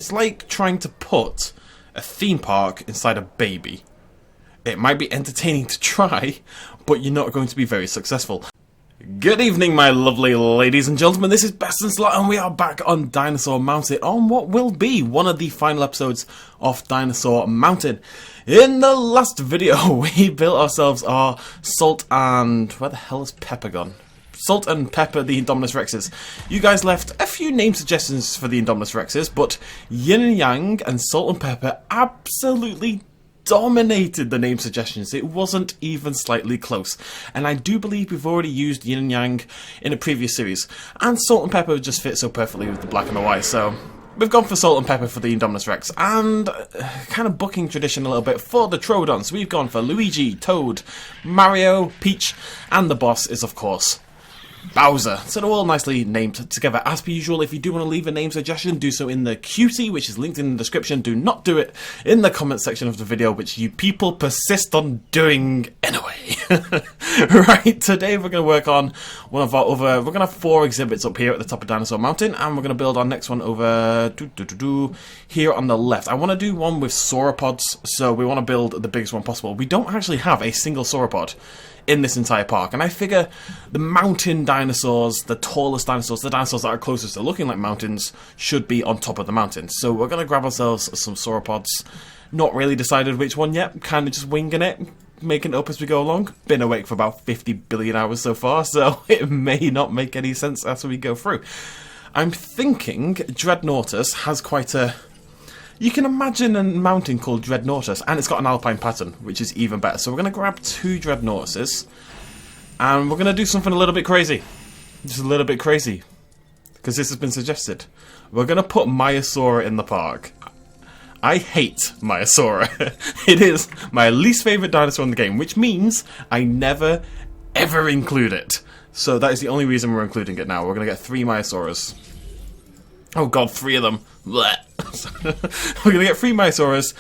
It's like trying to put a theme park inside a baby. It might be entertaining to try, but you're not going to be very successful. Good evening, my lovely ladies and gentlemen. This is BestInSlot, and we are back on Dinosaur Mountain on what will be one of the final episodes of Dinosaur Mountain. In the last video, we built ourselves our Salt and... where the hell is Pepper gone? Salt and Pepper, the Indominus Rexes. You guys left a few name suggestions for the Indominus Rexes, but Yin and Yang and Salt and Pepper absolutely dominated the name suggestions. It wasn't even slightly close. And I do believe we've already used Yin and Yang in a previous series. And Salt and Pepper just fit so perfectly with the black and the white, so we've gone for Salt and Pepper for the Indominus Rex. And kind of bucking tradition a little bit for the Troodons, we've gone for Luigi, Toad, Mario, Peach, and the boss is, of course, Bowser. So they're all nicely named together. As per usual, if you do want to leave a name suggestion, do so in the QT, which is linked in the description. Do not do it in the comment section of the video, which you people persist on doing anyway. Right, today we're going to work on one of our other... we're going to have 4 exhibits up here at the top of Dinosaur Mountain, and we're going to build our next one over here on the left. I want to do one with sauropods, so we want to build the biggest one possible. We don't actually have a single sauropod in this entire park, and I figure the mountain dinosaurs, the tallest dinosaurs, the dinosaurs that are closest to looking like mountains, should be on top of the mountain. So we're going to grab ourselves some sauropods. Not really decided which one yet, kind of just winging it, making it up as we go along. Been awake for about 50 billion hours so far, so it may not make any sense as we go through. I'm thinking Dreadnoughtus has quite a... you can imagine a mountain called Dreadnoughtus, and it's got an alpine pattern, which is even better. So we're going to grab 2 Dreadnoughtuses, and we're going to do something a little bit crazy. Just a little bit crazy, because this has been suggested. We're going to put Maiasaura in the park. I hate Maiasaura. It is my least favourite dinosaur in the game, which means I never, ever include it. So that is the only reason we're including it now. We're going to get 3 Maiasauras. Oh god, 3 of them. Blech. We're going to get 3 Maiasauras,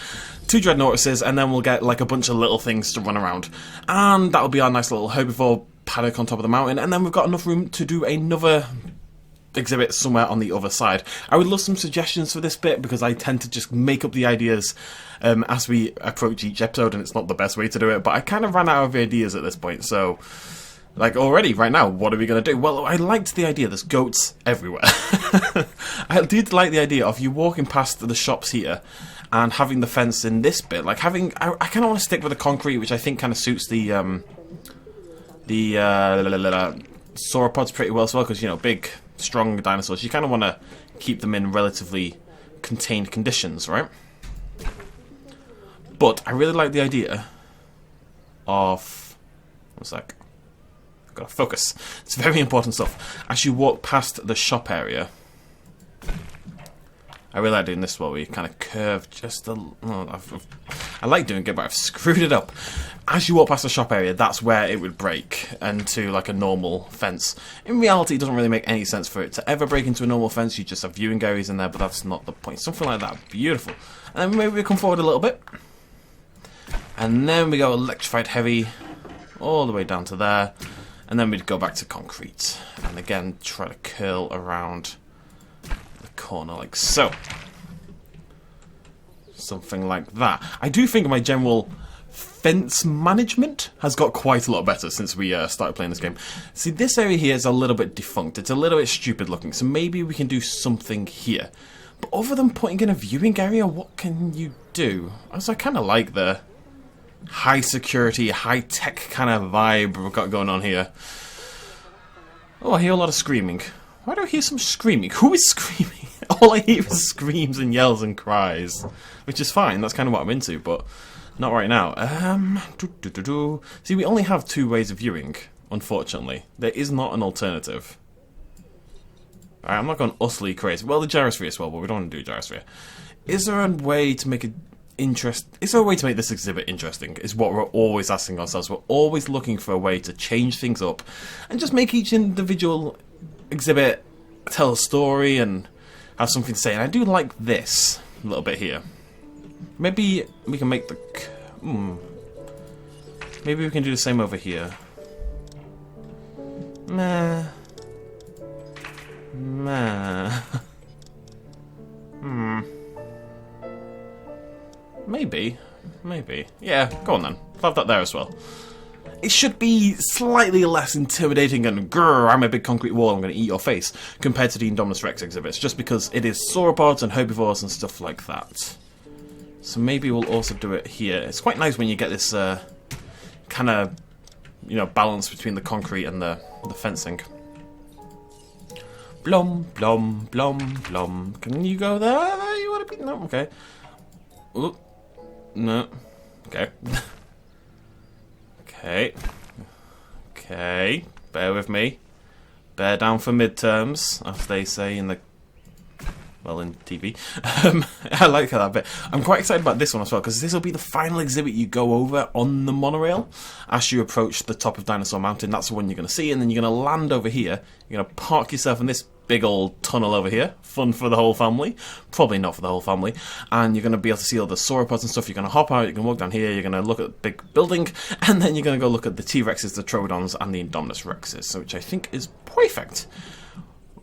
2 Dreadnoughtuses, and then we'll get like a bunch of little things to run around. And that'll be our nice little herbivore paddock on top of the mountain. And then we've got enough room to do another exhibit somewhere on the other side. I would love some suggestions for this bit, because I tend to just make up the ideas as we approach each episode, and it's not the best way to do it. But I kind of ran out of ideas at this point, so... like, already, right now, what are we going to do? Well, I liked the idea. There's goats everywhere. I did like the idea of you walking past the shops here and having the fence in this bit. Like, having... I kind of want to stick with the concrete, which I think kind of suits the sauropods pretty well as well, because, you know, big, strong dinosaurs. You kind of want to keep them in relatively contained conditions, right? But I really like the idea of... one sec. Gotta focus. It's very important stuff. As you walk past the shop area, I really like doing this where we kind of curve just a... oh, I like doing it, but I've screwed it up. As you walk past the shop area, that's where it would break into like a normal fence. In reality, it doesn't really make any sense for it to ever break into a normal fence. You just have viewing areas in there, but that's not the point. Something like that. Beautiful. And then maybe we come forward a little bit. And then we go electrified heavy all the way down to there. And then we'd go back to concrete. And again, try to curl around the corner like so. Something like that. I do think my general fence management has got quite a lot better since we started playing this game. See, this area here is a little bit defunct. It's a little bit stupid looking. So maybe we can do something here. But other than putting in a viewing area, what can you do? Also, I kind of like the high security, high tech kind of vibe we've got going on here. Oh, I hear a lot of screaming. Why do I hear some screaming? Who is screaming? All I hear is screams and yells and cries, which is fine. That's kind of what I'm into, but not right now. See, we only have 2 ways of viewing, unfortunately. There is not an alternative. Alright, I'm not going utterly crazy. Well, the gyrosphere as well, but we don't want to do gyrosphere. Is there a way to make it is there a way to make this exhibit interesting? Is what we're always asking ourselves. We're always looking for a way to change things up and just make each individual exhibit tell a story and have something to say. And I do like this a little bit here. Maybe we can make the... maybe we can do the same over here. Meh. Maybe. Maybe. Yeah, go on then. I'll have that there as well. It should be slightly less intimidating and grrr, I'm a big concrete wall, I'm going to eat your face, compared to the Indominus Rex exhibits, just because it is sauropods and herbivores and stuff like that. So maybe we'll also do it here. It's quite nice when you get this kind of, you know, balance between the concrete and the fencing. Blum, blum, blum, blum. Can you go there? You want to be? No, okay. Ooh. No. Okay. Okay. Okay. Bear with me. Bear down for midterms, as they say in the... well, in TV. I like that bit. I'm quite excited about this one as well, because this will be the final exhibit you go over on the monorail as you approach the top of Dinosaur Mountain. That's the one you're going to see, and then you're going to land over here. You're going to park yourself in this big old tunnel over here. Fun for the whole family. Probably not for the whole family. And you're going to be able to see all the sauropods and stuff. You're going to hop out, you're going to walk down here, you're going to look at the big building, and then you're going to go look at the T-Rexes, the Troodons, and the Indominus Rexes, which I think is perfect.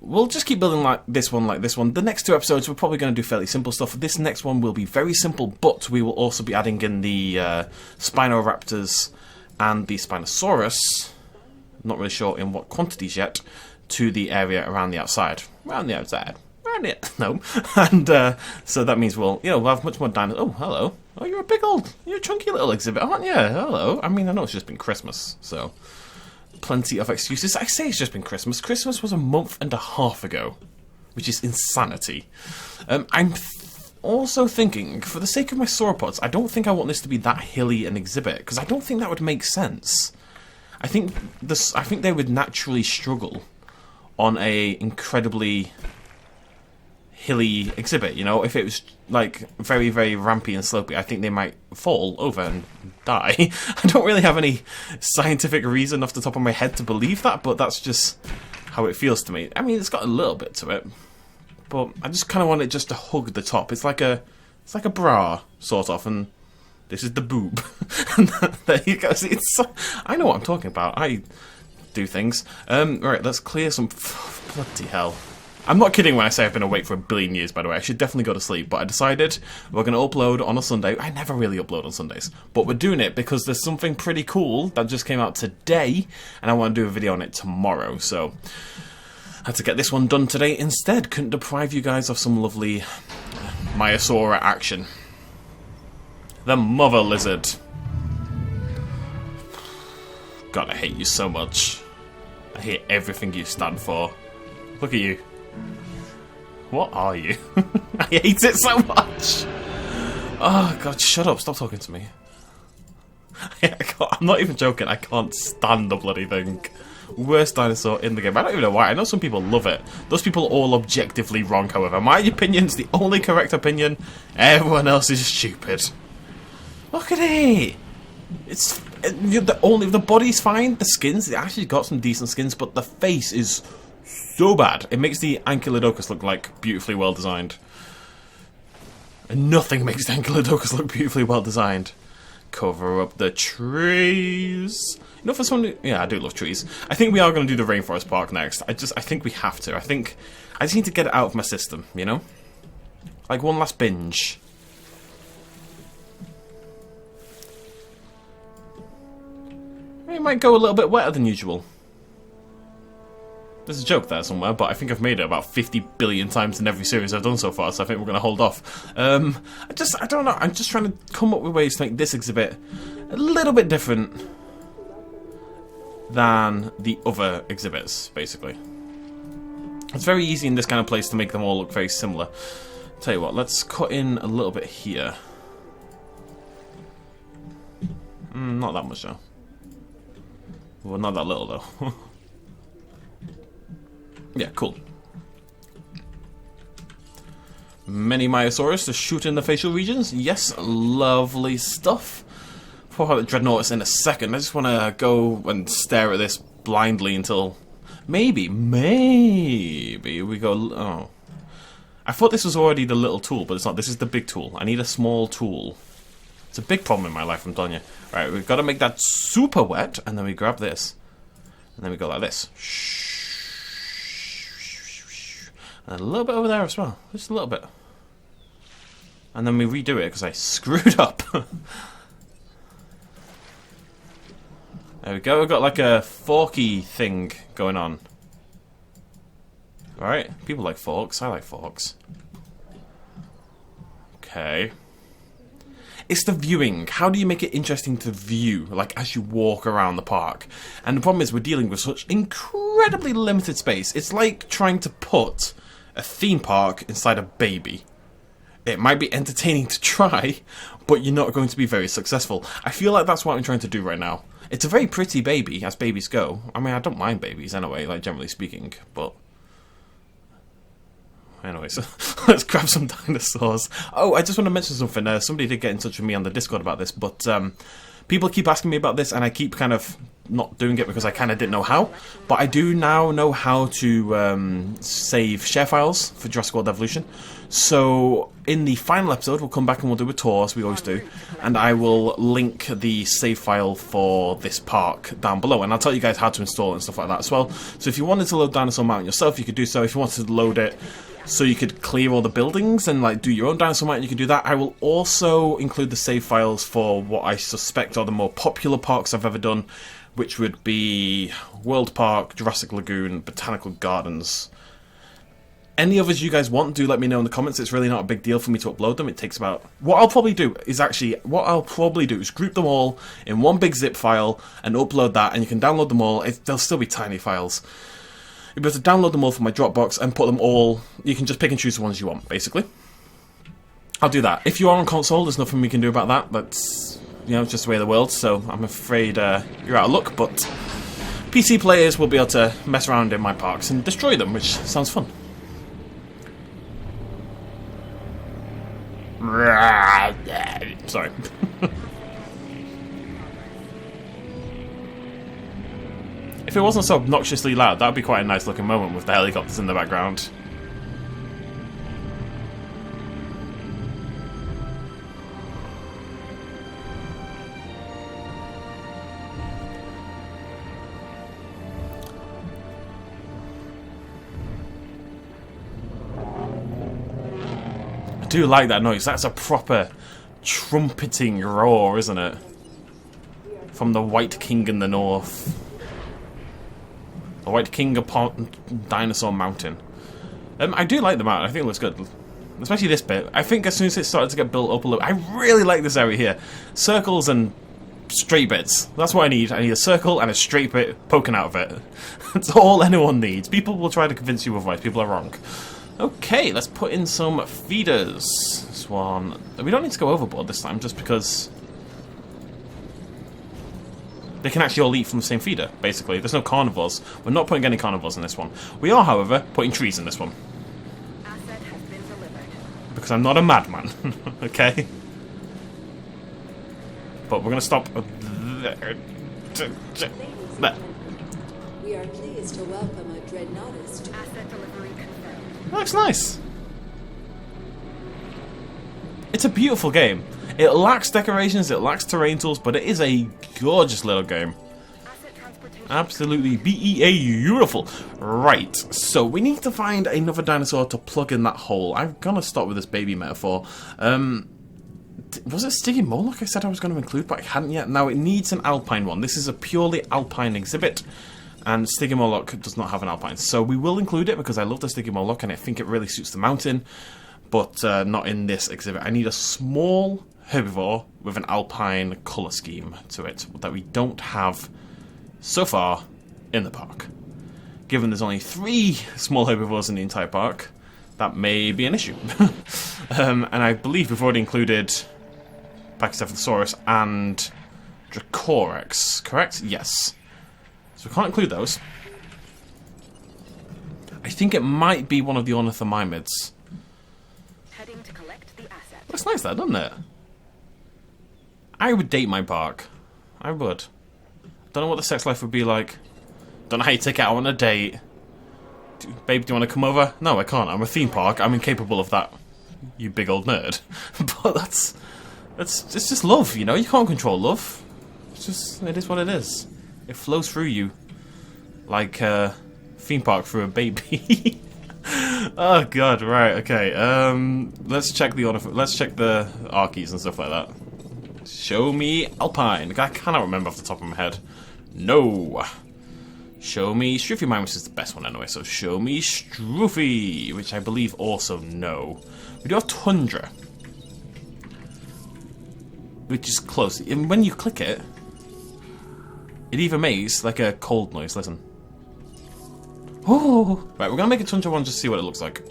We'll just keep building like this one, like this one. The next two episodes, we're probably going to do fairly simple stuff. This next one will be very simple, but we will also be adding in the Spinoraptors and the Spinosaurus, not really sure in what quantities yet, to the area around the outside. Around the outside. Around it. No. And so that means we'll have much more dinosaurs. Oh, hello. Oh, you're a chunky little exhibit, aren't you? Hello. I mean, I know it's just been Christmas, so... plenty of excuses. I say it's just been Christmas. Christmas was a month and a half ago, which is insanity. I'm also thinking, for the sake of my sauropods, I don't think I want this to be that hilly an exhibit, because I don't think that would make sense. I think they would naturally struggle on a incredibly hilly exhibit. You know, if it was like very, very rampy and slopey, I think they might fall over and die. I don't really have any scientific reason off the top of my head to believe that, but that's just how it feels to me. I mean, it's got a little bit to it, but I just kind of want it just to hug the top. It's like a bra, sort of, and this is the boob. And there you go. See, I know what I'm talking about. I do things. Right, let's clear some... bloody hell. I'm not kidding when I say I've been awake for a billion years, by the way. I should definitely go to sleep, but I decided we're going to upload on a Sunday. I never really upload on Sundays, but we're doing it because there's something pretty cool that just came out today, and I want to do a video on it tomorrow, so I had to get this one done today instead. Couldn't deprive you guys of some lovely Myosaura action. The mother lizard. God, I hate you so much. I hate everything you stand for. Look at you. What are you? I hate it so much. Oh god, shut up, stop talking to me. I'm not even joking, I can't stand the bloody thing. Worst dinosaur in the game. I don't even know why. I know some people love it. Those people are all objectively wrong, however. My opinion's the only correct opinion. Everyone else is stupid. Look at it. It's the body's fine. The skins, they actually got some decent skins, but the face is so bad. It makes the Ankylodocus look like beautifully well designed. And nothing makes the Ankylodocus look beautifully well designed. Cover up the trees. You know, for someone, yeah, I do love trees. I think we are going to do the rainforest park next. I think we have to. I just need to get it out of my system, you know? Like one last binge. It might go a little bit wetter than usual. There's a joke there somewhere, but I think I've made it about 50 billion times in every series I've done so far, so I think we're going to hold off. I don't know, I'm just trying to come up with ways to make this exhibit a little bit different than the other exhibits, basically. It's very easy in this kind of place to make them all look very similar. Tell you what, let's cut in a little bit here. Not that much though. Well, not that little though. Yeah, cool. Many Myosaurus to shoot in the facial regions. Yes, lovely stuff. We'll have the Dreadnoughtus in a second. I just want to go and stare at this blindly until maybe we go... Oh. I thought this was already the little tool, but it's not. This is the big tool. I need a small tool. It's a big problem in my life, I'm telling you. Right, we've got to make that super wet, and then we grab this. And then we go like this. And a little bit over there as well. Just a little bit. and then we redo it because I screwed up. There we go, we've got like a forky thing going on. Right, people like forks, I like forks. Okay. It's the viewing. How do you make it interesting to view, like as you walk around the park? And the problem is we're dealing with such incredibly limited space. It's like trying to put a theme park inside a baby. It might be entertaining to try, but you're not going to be very successful. I feel like that's what I'm trying to do right now. It's a very pretty baby, as babies go. I mean, I don't mind babies anyway, like generally speaking, but... Anyways, let's grab some dinosaurs. Oh, I just want to mention something. Somebody did get in touch with me on the Discord about this, but people keep asking me about this, and I keep kind of not doing it because I kind of didn't know how. But I do now know how to save share files for Jurassic World Evolution. So in the final episode, we'll come back and we'll do a tour, as we always do, and I will link the save file for this park down below, and I'll tell you guys how to install it and stuff like that as well. So if you wanted to load Dinosaur Mountain yourself, you could do so. If you wanted to load it so you could clear all the buildings and like do your own Dinosaur Mountain, you could do that. I will also include the save files for what I suspect are the more popular parks I've ever done, which would be World Park, Jurassic Lagoon, Botanical Gardens. Any others you guys want, do let me know in the comments. It's really not a big deal for me to upload them. It takes about... What I'll probably do is group them all in one big zip file and upload that, and you can download them all. They'll still be tiny files. You'll be able to download them all from my Dropbox and put them all... You can just pick and choose the ones you want, basically. I'll do that. If you are on console, there's nothing we can do about that. That's, you know, it's just the way of the world, so I'm afraid you're out of luck, but PC players will be able to mess around in my parks and destroy them, which sounds fun. Sorry. If it wasn't so obnoxiously loud, that would be quite a nice looking moment with the helicopters in the background. I do like that noise. That's a proper trumpeting roar, isn't it? From the White King in the north. The White King upon Dinosaur Mountain. I do like the mountain. I think it looks good. Especially this bit. I think as soon as it started to get built up a little... I really like this area here. Circles and straight bits. That's what I need. I need a circle and a straight bit poking out of it. That's all anyone needs. People will try to convince you otherwise. People are wrong. Okay, let's put in some feeders. This one... We don't need to go overboard this time, just because... They can actually all eat from the same feeder, basically. There's no carnivores. We're not putting any carnivores in this one. We are, however, putting trees in this one. Asset has been delivered. Because I'm not a madman, okay? But we're going to stop there. There. We are pleased to welcome a Dreadnoughtus to... Asset delivery confirmed. That looks nice. It's a beautiful game. It lacks decorations, it lacks terrain tools, but it is a gorgeous little game. Absolutely beautiful. Right, so we need to find another dinosaur to plug in that hole. I'm gonna start with this baby metaphor. Was it Stygimoloch I said I was going to include, but I hadn't yet? Now it needs an alpine one. This is a purely alpine exhibit, and Stygimoloch does not have an alpine. So we will include it because I love the Stygimoloch and I think it really suits the mountain, but not in this exhibit. I need a small herbivore with an alpine colour scheme to it that we don't have so far in the park. Given there's only 3 small herbivores in the entire park, that may be an issue. And I believe we've already included Pachycephalosaurus and Dracorex, correct? Yes. So we can't include those. I think it might be one of the ornithomimids. Heading to collect the asset. Looks nice, that, doesn't it? I would date my park. I would. Don't know what the sex life would be like. Don't know how you take it out on a date. Babe, do you want to come over? No, I can't. I'm a theme park. I'm incapable of that. You big old nerd. But it's just love, you know? You can't control love. It's just, it is what it is. It flows through you like a theme park through a baby. Oh god, right, okay. Let's check the Archies and stuff like that. Show me Alpine. I cannot remember off the top of my head. No. Show me Stroofy Mine, which is the best one anyway. So show me Stroofy, which I believe also no. We do have Tundra, which is close. And when you click it, it even makes like a cold noise. Listen. Oh, right. We're gonna make a Tundra one just to see what it looks like.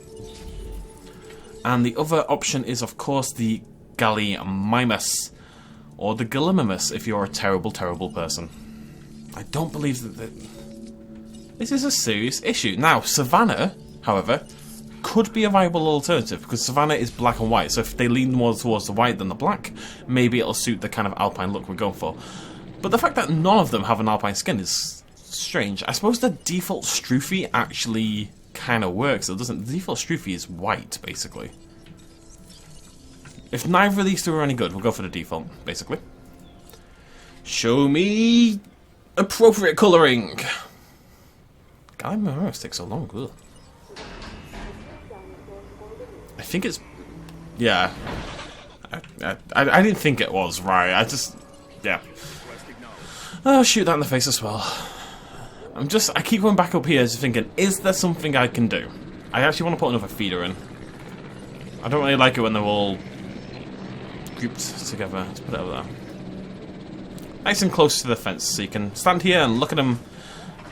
And the other option is, of course, the Gallimimus, or the Gallimimus, if you're a terrible, terrible person. I don't believe that this is a serious issue. Now, Savannah, however, could be a viable alternative, because Savannah is black and white, so if they lean more towards the white than the black, maybe it'll suit the kind of alpine look we're going for. But the fact that none of them have an alpine skin is strange. I suppose the default Stroofy actually kind of works, though, doesn't it? The default Stroofy is white, basically. If neither of these two are any good, we'll go for the default, basically. Show me appropriate colouring. God, my arrows take so long. Ugh. I think it's... Yeah. I didn't think it was, right. I just... Yeah. Oh, shoot that in the face as well. I keep going back up here just thinking, is there something I can do? I actually want to put another feeder in. I don't really like it when they're all grouped together. Let's put it over there. Nice and close to the fence, so you can stand here and look at them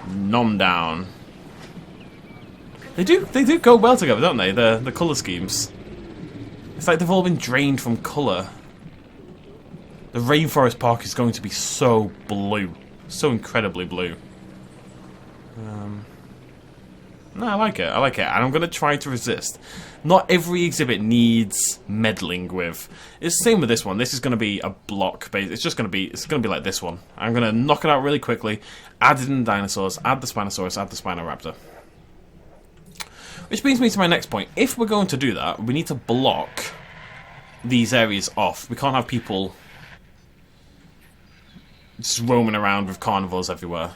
nom down. They do go well together, don't they? The colour schemes. It's like they've all been drained from colour. The Rainforest Park is going to be so blue. So incredibly blue. No, I like it. I like it. And I'm going to try to resist. Not every exhibit needs meddling with. It's the same with this one. This is going to be a block base. It's going to be like this one. I'm going to knock it out really quickly. Add in the dinosaurs. Add the Spinosaurus. Add the Spinoraptor. Which brings me to my next point. If we're going to do that, we need to block these areas off. We can't have people just roaming around with carnivores everywhere.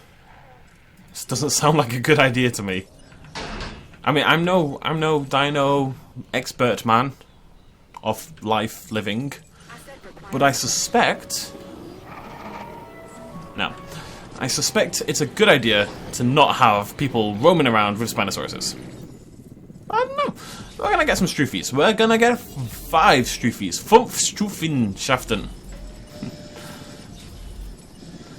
This doesn't sound like a good idea to me. I mean, I'm no dino expert man of life living, but I suspect it's a good idea to not have people roaming around with Spinosauruses. I don't know. We're gonna get some Stroofies. We're gonna get 5 Stroofies. 5 Stroofenschaften.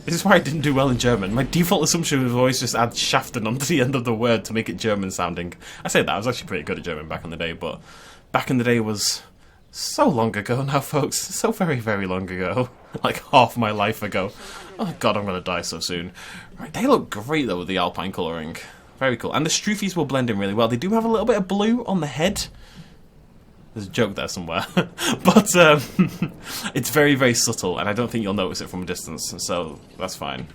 This is why I didn't do well in German. My default assumption was always just add Schaften onto the end of the word to make it German sounding. I say that, I was actually pretty good at German back in the day, but back in the day was so long ago now, folks. So very, very long ago. Like half my life ago. Oh god, I'm gonna die so soon. Right, they look great though with the alpine colouring. Very cool. And the Stroofies will blend in really well. They do have a little bit of blue on the head. There's a joke there somewhere. But it's very, very subtle, and I don't think you'll notice it from a distance, so that's fine.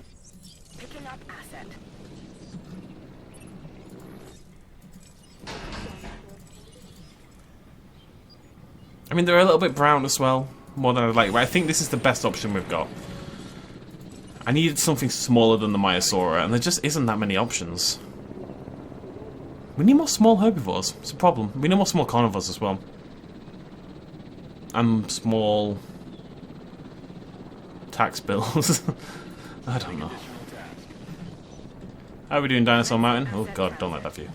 Picking up asset. I mean, they're a little bit brown as well, more than I'd like, but I think this is the best option we've got. I needed something smaller than the Myosaura, and there just isn't that many options. We need more small herbivores. It's a problem. We need more small carnivores as well. And small tax bills. I don't know. How are we doing, Dinosaur Mountain? Oh god, don't like that view.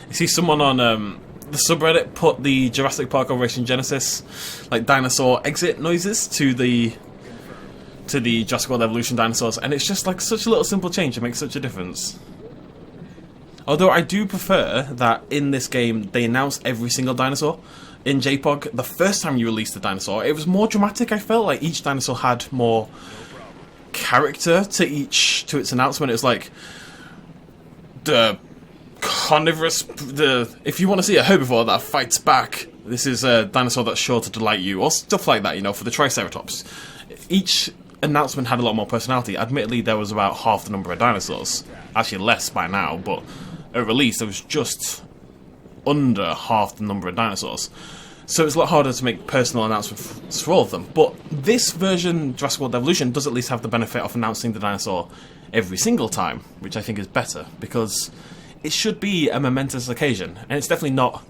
You see someone on the subreddit put the Jurassic Park Operation Genesis, like dinosaur exit noises to the Jurassic World Evolution dinosaurs, and it's just like such a little simple change. It makes such a difference. Although I do prefer that in this game they announce every single dinosaur. In JPOG, the first time you released the dinosaur, it was more dramatic. I felt like each dinosaur had more character to its announcement. It was like the carnivorous, if you want to see a herbivore that fights back, this is a dinosaur that's sure to delight you, or stuff like that. You know, for the Triceratops, each announcement had a lot more personality. Admittedly, there was about half the number of dinosaurs. Actually, less by now, but at release there was just under half the number of dinosaurs. So it's a lot harder to make personal announcements for all of them. But this version, Jurassic World Evolution, does at least have the benefit of announcing the dinosaur every single time, which I think is better, because it should be a momentous occasion. And it's definitely not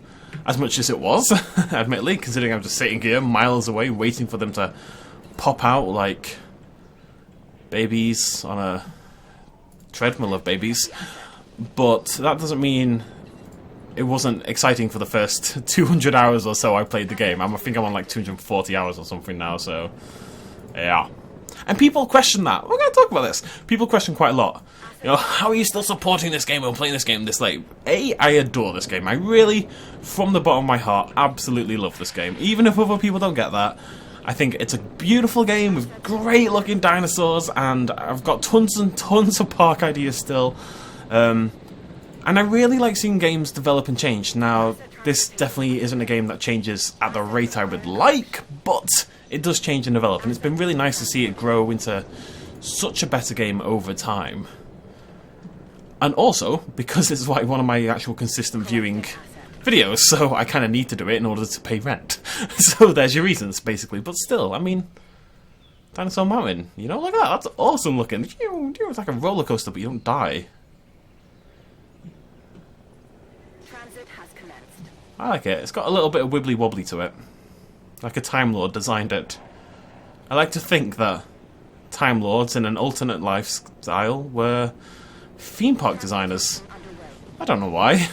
as much as it was, admittedly, considering I'm just sitting here miles away waiting for them to pop out like babies on a treadmill of babies. But that doesn't mean it wasn't exciting for the first 200 hours or so I played the game. I think I'm on like 240 hours or something now, so yeah. And people question that. We're going to talk about this. People question quite a lot. You know, how are you still supporting this game and playing this game this late? I adore this game. I really, from the bottom of my heart, absolutely love this game. Even if other people don't get that, I think it's a beautiful game with great looking dinosaurs, and I've got tons and tons of park ideas still. And I really like seeing games develop and change. Now, this definitely isn't a game that changes at the rate I would like, but it does change and develop, and it's been really nice to see it grow into such a better game over time. And also, because it's like one of my actual consistent viewing videos, so I kind of need to do it in order to pay rent. So there's your reasons, basically. But still, I mean, Dinosaur Mountain, you know, look at that, that's awesome looking. It's like a roller coaster, but you don't die. I like it. It's got a little bit of wibbly wobbly to it. Like a Time Lord designed it. I like to think that Time Lords in an alternate lifestyle were theme park designers. I don't know why.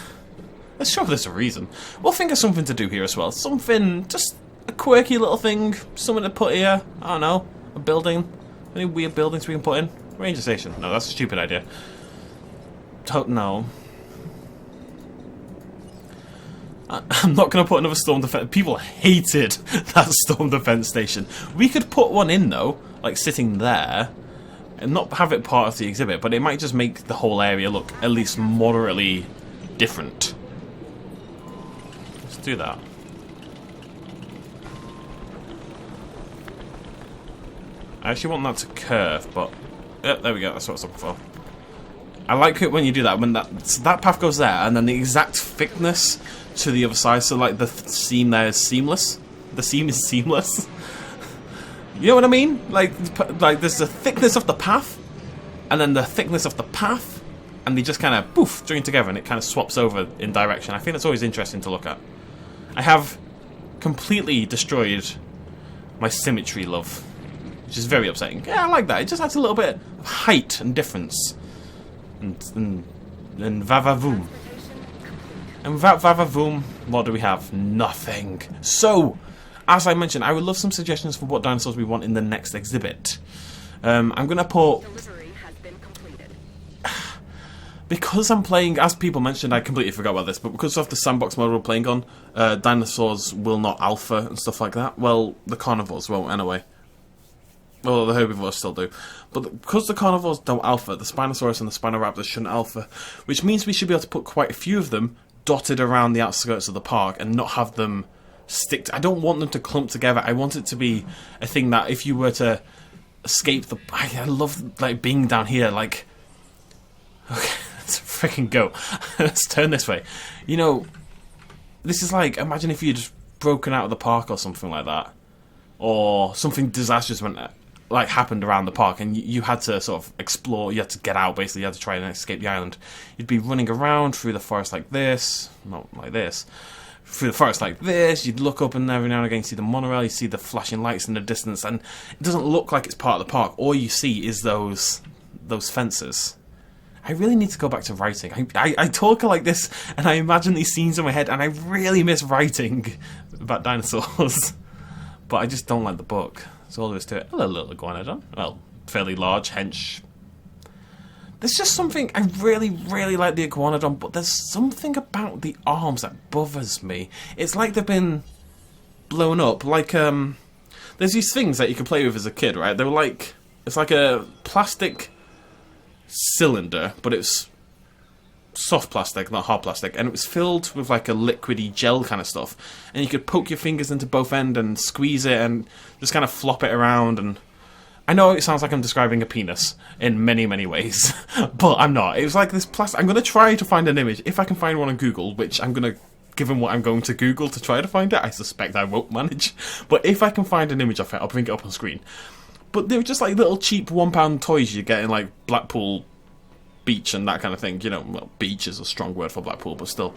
Let's show there's a reason. We'll think of something to do here as well. Something, just a quirky little thing. Something to put here. I don't know. A building. Any weird buildings we can put in? Ranger station. No, that's a stupid idea. No. I'm not going to put another storm defense. People hated that storm defense station. We could put one in though, like sitting there, and not have it part of the exhibit, but it might just make the whole area look at least moderately different. Let's do that. I actually want that to curve, but yep, there we go. That's what I was looking for. I like it when you do that, when that path goes there, and then the exact thickness to the other side, so like the seam there is seamless. The seam is seamless. You know what I mean? Like there's the thickness of the path, and then the thickness of the path, and they just kind of poof join together, and it kind of swaps over in direction. I think that's always interesting to look at. I have completely destroyed my symmetry love, which is very upsetting. Yeah, I like that. It just adds a little bit of height and difference. And va-va-voom. And without va-va-voom, what do we have? Nothing. So, as I mentioned, I would love some suggestions for what dinosaurs we want in the next exhibit. I'm going to put... Because I'm playing, as people mentioned, I completely forgot about this, but because of the sandbox mode we're playing on, dinosaurs will not alpha and stuff like that. Well, the carnivores won't anyway. Well, the herbivores still do. But because the carnivores don't alpha, the Spinosaurus and the Spinoraptors shouldn't alpha, which means we should be able to put quite a few of them dotted around the outskirts of the park and not have them stick. I don't want them to clump together. I want it to be a thing that if you were to escape the... I love like being down here, like... Okay, let's freaking go. Let's turn this way. You know, this is like, imagine if you'd broken out of the park or something like that. Or something disastrous happened around the park, and you had to sort of explore. You had to get out, basically. You had to try and escape the island. You'd be running around through the forest like this, not like this. Through the forest like this. You'd look up, and every now and again you see the monorail. You see the flashing lights in the distance, and it doesn't look like it's part of the park. All you see is those fences. I really need to go back to writing. I talk like this, and I imagine these scenes in my head, and I really miss writing about dinosaurs. But I just don't like the book. That's all there is to it. Hello, little iguanodon. Well, fairly large, hench. There's just something... I really, really like the iguanodon, but there's something about the arms that bothers me. It's like they've been blown up. Like, there's these things that you can play with as a kid, right? They were like... It's like a plastic cylinder, but it's soft plastic, not hard plastic, and it was filled with like a liquidy gel kind of stuff, and you could poke your fingers into both ends and squeeze it and just kind of flop it around. And I know it sounds like I'm describing a penis in many, many ways, but I'm not. It was like this plastic. I'm going to try to find an image, if I can find one on Google, which I'm going to given what I'm going to Google to try to find it. I suspect I won't manage. But if I can find an image of it, I'll bring it up on screen. But they were just like little cheap £1 toys you get in like Blackpool Beach and that kind of thing. You know, well, beach is a strong word for Blackpool, but still.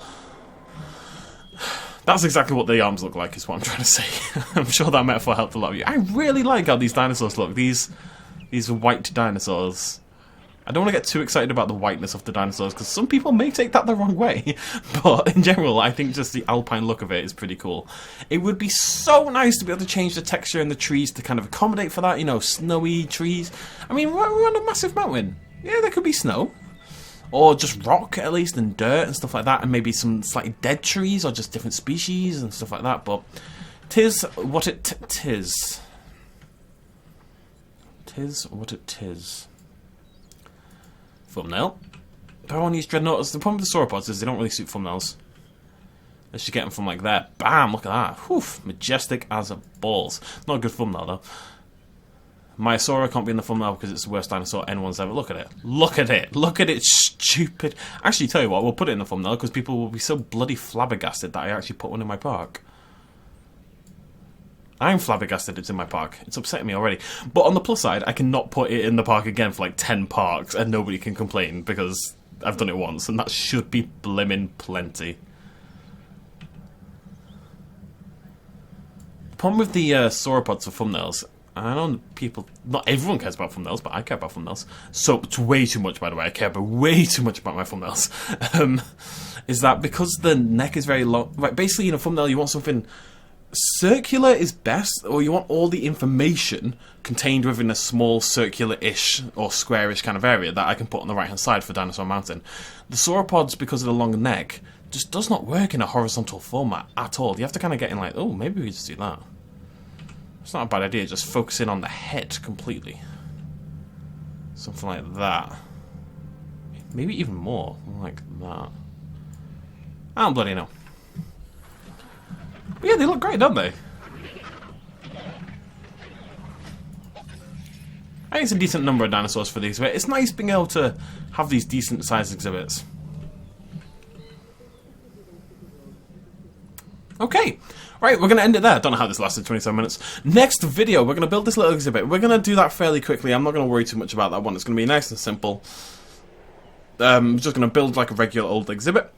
That's exactly what the arms look like, is what I'm trying to say. I'm sure that metaphor helped a lot of you. I really like how these dinosaurs look. These white dinosaurs. I don't want to get too excited about the whiteness of the dinosaurs, because some people may take that the wrong way. But in general, I think just the alpine look of it is pretty cool. It would be so nice to be able to change the texture in the trees to kind of accommodate for that. You know, snowy trees. I mean, we're on a massive mountain. Yeah, there could be snow. Or just rock, at least, and dirt and stuff like that, and maybe some slightly dead trees, or just different species and stuff like that, but 'tis what it tis. 'Tis what it tis. Thumbnail. Do I want to use Dreadnoughts? The problem with the sauropods is they don't really suit thumbnails. Let's just get them from like there. Bam, look at that. Whew, majestic as a balls. Not a good thumbnail, though. Myosaura can't be in the thumbnail because it's the worst dinosaur anyone's ever. Look at it. Look at it. Look at it, stupid. Actually, tell you what, we'll put it in the thumbnail because people will be so bloody flabbergasted that I actually put one in my park. I'm flabbergasted it's in my park. It's upsetting me already. But on the plus side, I cannot put it in the park again for like 10 parks and nobody can complain because I've done it once and that should be blimmin' plenty. The problem with the sauropods for thumbnails, I know people, not everyone cares about thumbnails, but I care about thumbnails. So, it's way too much, by the way. I care about way too much about my thumbnails. Is that because the neck is very long, right, basically in a thumbnail you want something circular is best, or you want all the information contained within a small circular-ish or squarish kind of area that I can put on the right-hand side for Dinosaur Mountain. The sauropods, because of the long neck, just does not work in a horizontal format at all. You have to kind of get in like, oh, maybe we just do that. It's not a bad idea, just focusing on the head completely. Something like that. Maybe even more, like that. I don't bloody know. But yeah, they look great, don't they? I think it's a decent number of dinosaurs for the exhibit. It's nice being able to have these decent sized exhibits. Okay, right, we're going to end it there. Don't know how this lasted 27 minutes. Next video, we're going to build this little exhibit. We're going to do that fairly quickly. I'm not going to worry too much about that one. It's going to be nice and simple. I'm just going to build like a regular old exhibit.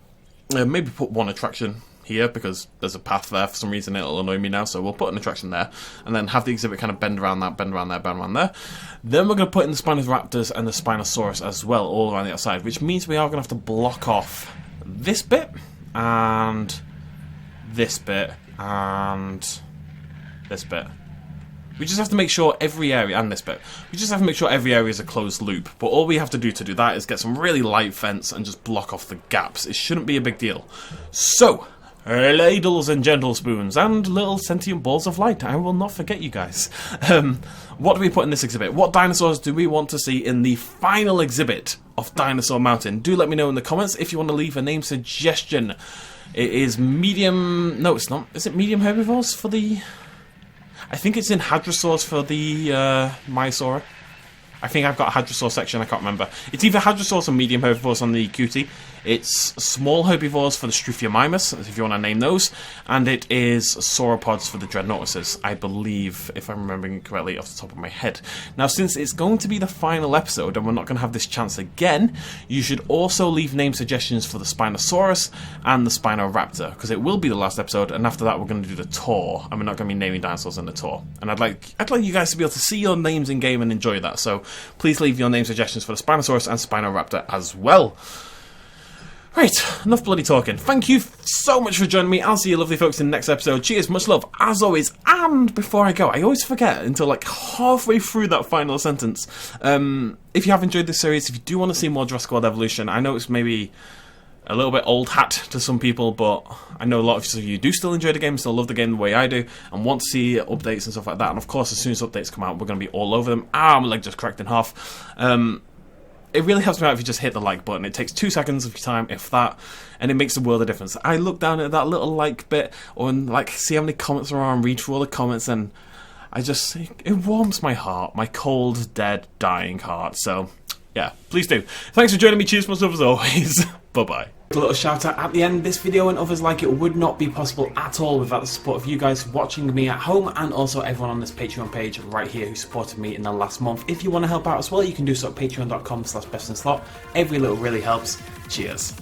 Maybe put one attraction here because there's a path there. For some reason it'll annoy me now, so we'll put an attraction there and then have the exhibit kind of bend around that, bend around there, bend around there. Then we're going to put in the Spinoraptors and the Spinosaurus as well, all around the outside, which means we are going to have to block off this bit and this bit and this bit. We just have to make sure every area, and this bit, we just have to make sure every area is a closed loop. But all we have to do that is get some really light fence and just block off the gaps. It shouldn't be a big deal. So, ladles and gentle spoons and little sentient balls of light. I will not forget you guys. What do we put in this exhibit? What dinosaurs do we want to see in the final exhibit of Dinosaur Mountain? Do let me know in the comments if you want to leave a name suggestion. It is medium... No, it's not. Is it medium herbivores for the... I think it's in hadrosaurs for the Myosaura. I think I've got a hadrosaur section, I can't remember. It's either hadrosaurs or medium herbivores on the cutie. It's small herbivores for the Struthiomimus, if you want to name those. And it is sauropods for the Dreadnoughtuses, I believe, if I'm remembering correctly off the top of my head. Now, since it's going to be the final episode, and we're not going to have this chance again, you should also leave name suggestions for the Spinosaurus and the Spinoraptor, because it will be the last episode, and after that we're going to do the tour, and we're not going to be naming dinosaurs in the tour. And I'd like you guys to be able to see your names in game and enjoy that, so please leave your name suggestions for the Spinosaurus and Spinoraptor as well. Right, enough bloody talking. Thank you so much for joining me. I'll see you lovely folks in the next episode. Cheers, much love, as always. And before I go, I always forget until like halfway through that final sentence. If you have enjoyed this series, if you do want to see more Jurassic World Evolution, I know it's maybe a little bit old hat to some people, but I know a lot of you do still enjoy the game, still love the game the way I do, and want to see updates and stuff like that. And of course, as soon as updates come out, we're going to be all over them. My leg just cracked in half. It really helps me out if you just hit the like button. It takes 2 seconds of your time, if that, and it makes a world of difference. I look down at that little like bit, or like see how many comments there are, and read through all the comments, and it warms my heart, my cold, dead, dying heart. So, yeah, please do. Thanks for joining me. Cheers, much love as always. Bye-bye. A little shout out at the end. This video and others like it would not be possible at all without the support of you guys watching me at home, and also everyone on this Patreon page right here who supported me in the last month. If you want to help out as well, you can do so at patreon.com/bestinslot. Every little really helps. Cheers.